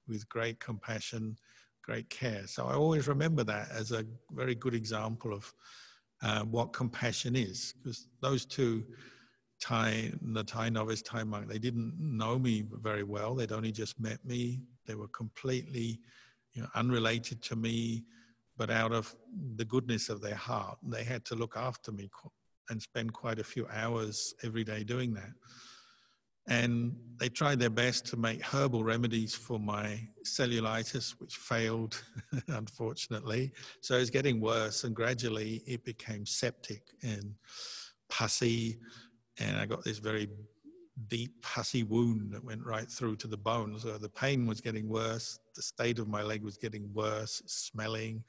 A: with great compassion, great care. So I always remember that as a very good example of what compassion is, because those two, the Thai novice, Thai monk, they didn't know me very well. They'd only just met me. They were completely, unrelated to me, but out of the goodness of their heart, they had to look after me and spend quite a few hours every day doing that. And they tried their best to make herbal remedies for my cellulitis, which failed, unfortunately. So it was getting worse, and gradually it became septic and pussy. And I got this very deep pussy wound that went right through to the bone. So the pain was getting worse. The state of my leg was getting worse, smelling.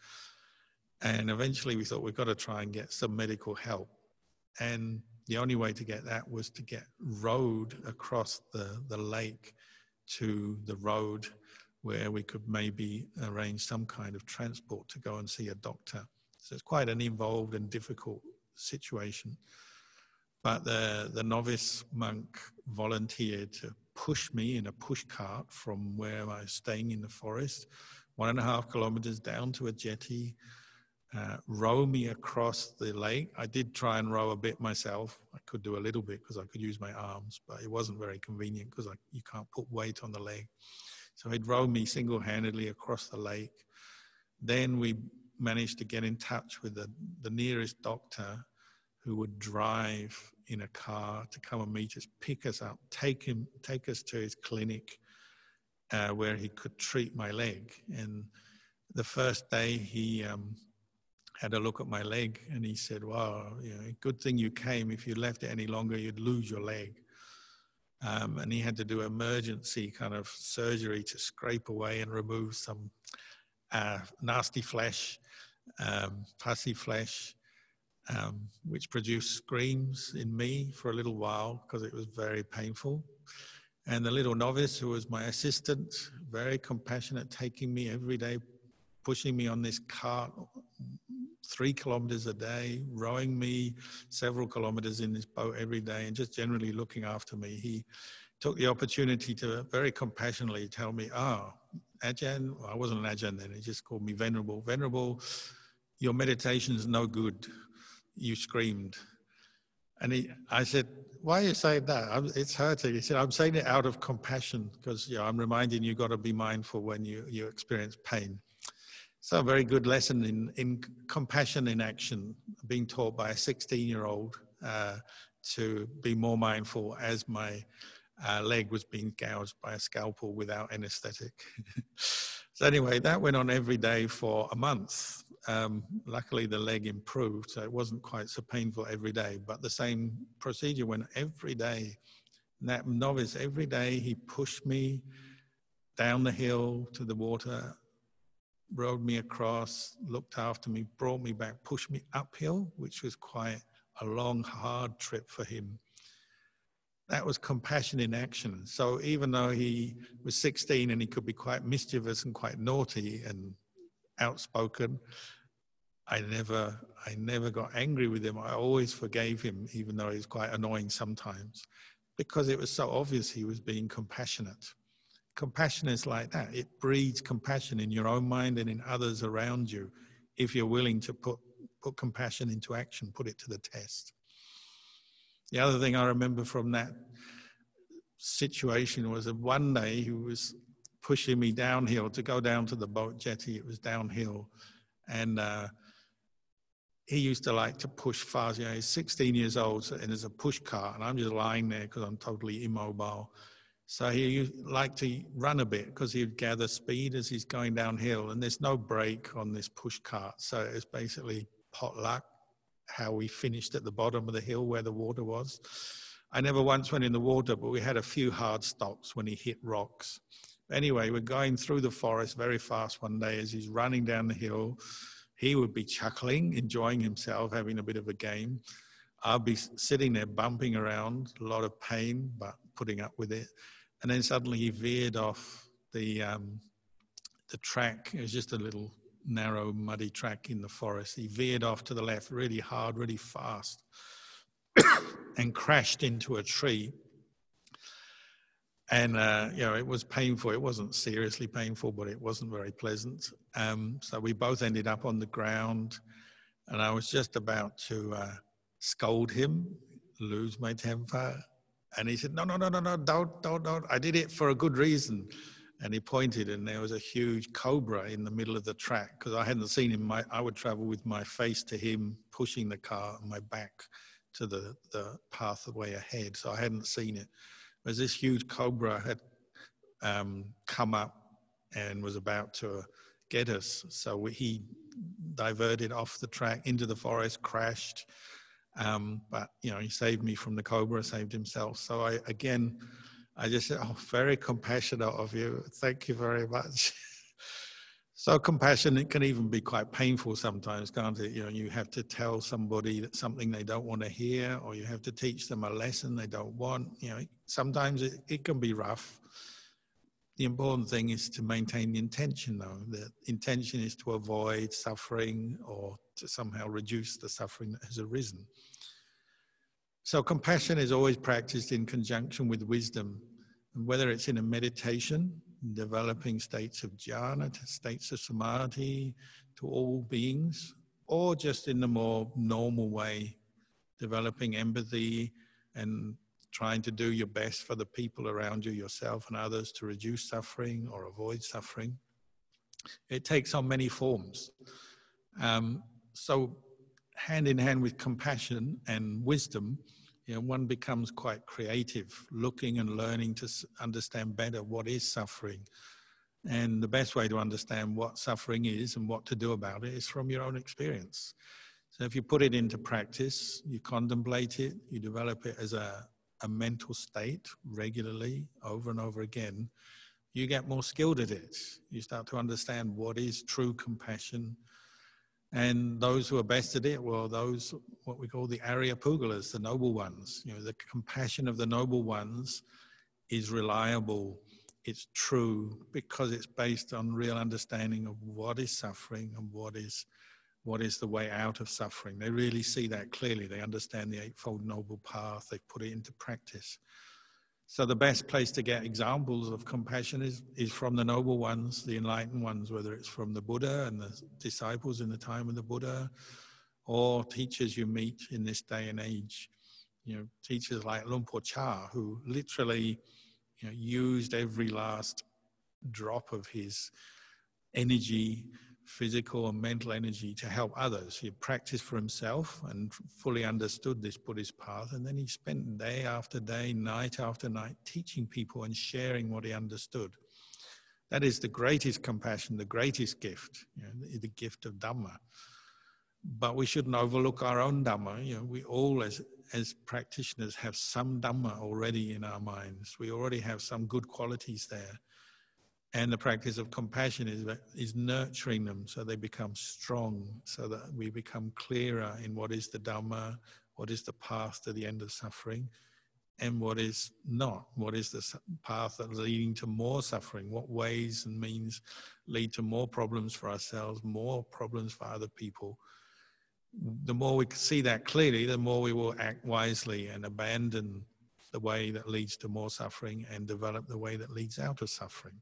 A: And eventually we thought, we've got to try and get some medical help. And the only way to get that was to get rowed across the lake to the road where we could maybe arrange some kind of transport to go and see a doctor. So it's quite an involved and difficult situation. But the novice monk volunteered to push me in a push cart from where I was staying in the forest, 1.5 kilometers down to a jetty, row me across the lake. I did try and row a bit myself. I could do a little bit because I could use my arms, but it wasn't very convenient because you can't put weight on the leg. So he'd row me single-handedly across the lake. Then we managed to get in touch with the nearest doctor who would drive in a car to come and meet us, pick us up, take us to his clinic where he could treat my leg. And the first day he had a look at my leg and he said, "Wow, good thing you came. If you left it any longer, you'd lose your leg." And he had to do emergency kind of surgery to scrape away and remove some nasty flesh, pussy flesh, which produced screams in me for a little while because it was very painful. And the little novice who was my assistant, very compassionate, taking me every day, pushing me on this cart 3 kilometers a day, rowing me several kilometers in this boat every day, and just generally looking after me. He took the opportunity to very compassionately tell me, Ajahn, well, I wasn't an Ajahn then, he just called me Venerable. Venerable, your meditation is no good. You screamed. And I said, "Why are you saying that? It's hurting." He said, "I'm saying it out of compassion because I'm reminding you got to be mindful when you experience pain." So a very good lesson in compassion in action, being taught by a 16-year-old to be more mindful as my leg was being gouged by a scalpel without anesthetic. So anyway, that went on every day for a month. Luckily, the leg improved, so it wasn't quite so painful every day, but the same procedure went every day. And that novice, every day, he pushed me down the hill to the water, rowed me across, looked after me, brought me back, pushed me uphill, which was quite a long, hard trip for him. That was compassion in action. So even though he was 16 and he could be quite mischievous and quite naughty and outspoken, I never got angry with him. I always forgave him, even though he was quite annoying sometimes, because it was so obvious he was being compassionate. Compassion is like that. It breeds compassion in your own mind and in others around you if you're willing to put compassion into action, put it to the test. The other thing I remember from that situation was that one day he was pushing me downhill to go down to the boat jetty. It was downhill. And he used to like to push fast. You know, he's 16 years old and there's a push cart and I'm just lying there because I'm totally immobile. So he liked to run a bit because he'd gather speed as he's going downhill, and there's no brake on this push cart. So it's basically pot luck how we finished at the bottom of the hill where the water was. I never once went in the water, but we had a few hard stops when he hit rocks. Anyway, we're going through the forest very fast one day as he's running down the hill. He would be chuckling, enjoying himself, having a bit of a game. I'll be sitting there bumping around, a lot of pain, but putting up with it. And then suddenly he veered off the track. It was just a little narrow, muddy track in the forest. He veered off to the left really hard, really fast, and crashed into a tree. And, you know, it was painful. It wasn't seriously painful, but it wasn't very pleasant. So we both ended up on the ground, and I was just about to scold him, lose my temper. And he said, no, don't. I did it for a good reason. And he pointed, and there was a huge cobra in the middle of the track, because I hadn't seen him. I would travel with my face to him, pushing the car, and my back to the pathway ahead. So I hadn't seen it. As this huge cobra had come up and was about to get us. So he diverted off the track into the forest, crashed. But, you know, he saved me from the cobra, saved himself. So I just said, oh, very compassionate of you. Thank you very much. So compassion, it can even be quite painful sometimes, can't it? You know, you have to tell somebody that something they don't want to hear, or you have to teach them a lesson they don't want. You know, sometimes it can be rough. The important thing is to maintain the intention, though. The intention is to avoid suffering or to somehow reduce the suffering that has arisen. So compassion is always practiced in conjunction with wisdom, and whether it's in a meditation, developing states of jhana, states of samadhi to all beings, or just in the more normal way, developing empathy and trying to do your best for the people around you, yourself and others, to reduce suffering or avoid suffering. It takes on many forms. So hand in hand with compassion and wisdom, you know, one becomes quite creative, looking and learning to understand better what is suffering. And the best way to understand what suffering is and what to do about it is from your own experience. So if you put it into practice, you contemplate it, you develop it as a mental state regularly, over and over again, you get more skilled at it. You start to understand what is true compassion. And those who are best at it, well, those, what we call the Arya Pugalas, the noble ones. You know, the compassion of the noble ones is reliable, it's true, because it's based on real understanding of what is suffering and what is the way out of suffering. They really see that clearly. They understand the Eightfold Noble Path. They put it into practice. So the best place to get examples of compassion is from the noble ones, the enlightened ones, whether it's from the Buddha and the disciples in the time of the Buddha, or teachers you meet in this day and age. You know, teachers like Luang Por Chah, who literally, you know, used every last drop of his energy physical and mental energy to help others. He practiced for himself and fully understood this Buddhist path, and then he spent day after day, night after night, teaching people and sharing what he understood. That is the greatest compassion, the greatest gift, the gift of Dhamma. But we shouldn't overlook our own Dhamma. We all, as practitioners, have some Dhamma already in our minds. We already have some good qualities there. And the practice of compassion is nurturing them so they become strong, so that we become clearer in what is the Dhamma, what is the path to the end of suffering, and what is not. What is the path that's leading to more suffering? What ways and means lead to more problems for ourselves, more problems for other people? The more we see that clearly, the more we will act wisely and abandon the way that leads to more suffering and develop the way that leads out of suffering.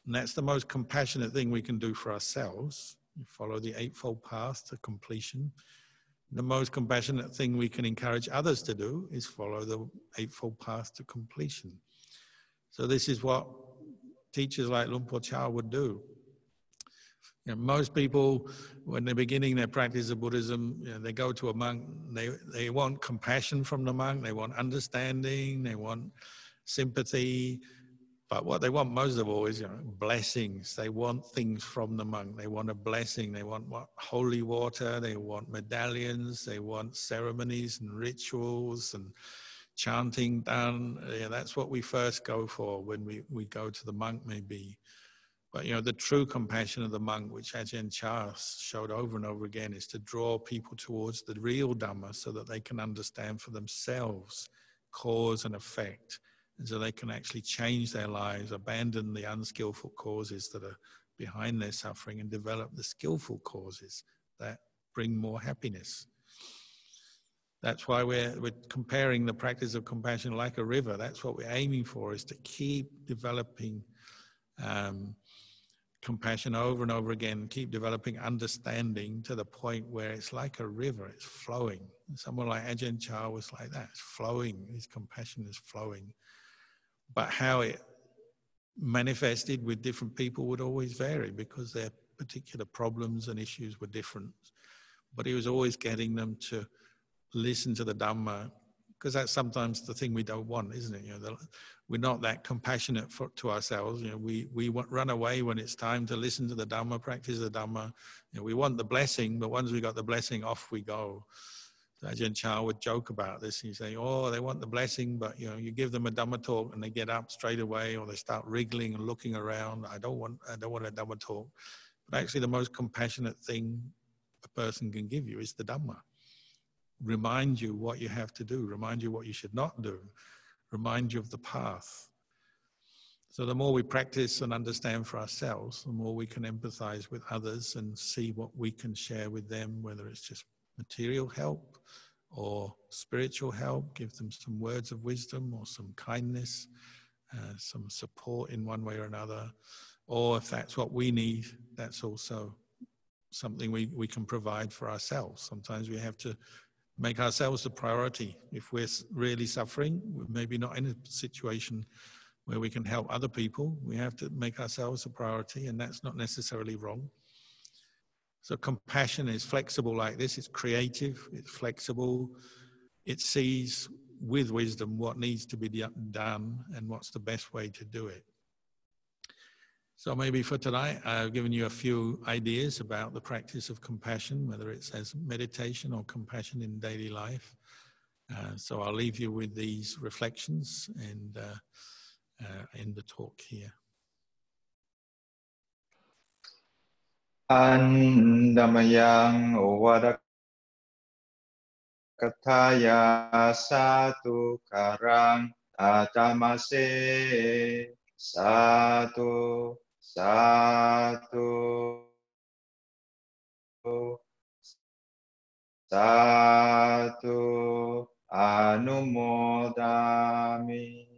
A: And that's the most compassionate thing we can do for ourselves. You follow the Eightfold Path to completion. The most compassionate thing we can encourage others to do is follow the Eightfold Path to completion. So this is what teachers like Luang Por Chah would do. Most people, when they're beginning their practice of Buddhism, they go to a monk, they want compassion from the monk, they want understanding, they want sympathy. But what they want most of all is blessings. They want things from the monk. They want a blessing. They want holy water. They want medallions. They want ceremonies and rituals and chanting done. That's what we first go for when we go to the monk, maybe. But the true compassion of the monk, which Ajahn Chah showed over and over again, is to draw people towards the real Dhamma so that they can understand for themselves cause and effect. And so they can actually change their lives, abandon the unskillful causes that are behind their suffering and develop the skillful causes that bring more happiness. That's why we're comparing the practice of compassion like a river. That's what we're aiming for, is to keep developing compassion over and over again, keep developing understanding to the point where it's like a river, it's flowing. And someone like Ajahn Chah was like that, it's flowing, his compassion is flowing. But how it manifested with different people would always vary because their particular problems and issues were different. But he was always getting them to listen to the Dhamma, because that's sometimes the thing we don't want, isn't it? We're not that compassionate to ourselves. We run away when it's time to listen to the Dhamma, practice the Dhamma. We want the blessing, but once we got the blessing, off we go. Ajahn Chah would joke about this. He'd say, they want the blessing, but you give them a Dhamma talk and they get up straight away, or they start wriggling and looking around. I don't want a Dhamma talk. But actually the most compassionate thing a person can give you is the Dhamma. Remind you what you have to do, remind you what you should not do, remind you of the path. So the more we practice and understand for ourselves, the more we can empathize with others and see what we can share with them, whether it's just material help or spiritual help, give them some words of wisdom or some kindness, some support in one way or another. Or if that's what we need, that's also something we can provide for ourselves. Sometimes we have to make ourselves the priority. If we're really suffering, we're maybe not in a situation where we can help other people. We have to make ourselves a priority, and that's not necessarily wrong. So compassion is flexible like this. It's creative, it's flexible. It sees with wisdom what needs to be done and what's the best way to do it. So maybe for tonight, I've given you a few ideas about the practice of compassion, whether it's as meditation or compassion in daily life. So I'll leave you with these reflections and end the talk here.
B: Andamayang Ovadakataya Satu Karang Atamase Satu Satu Satu Anumodami.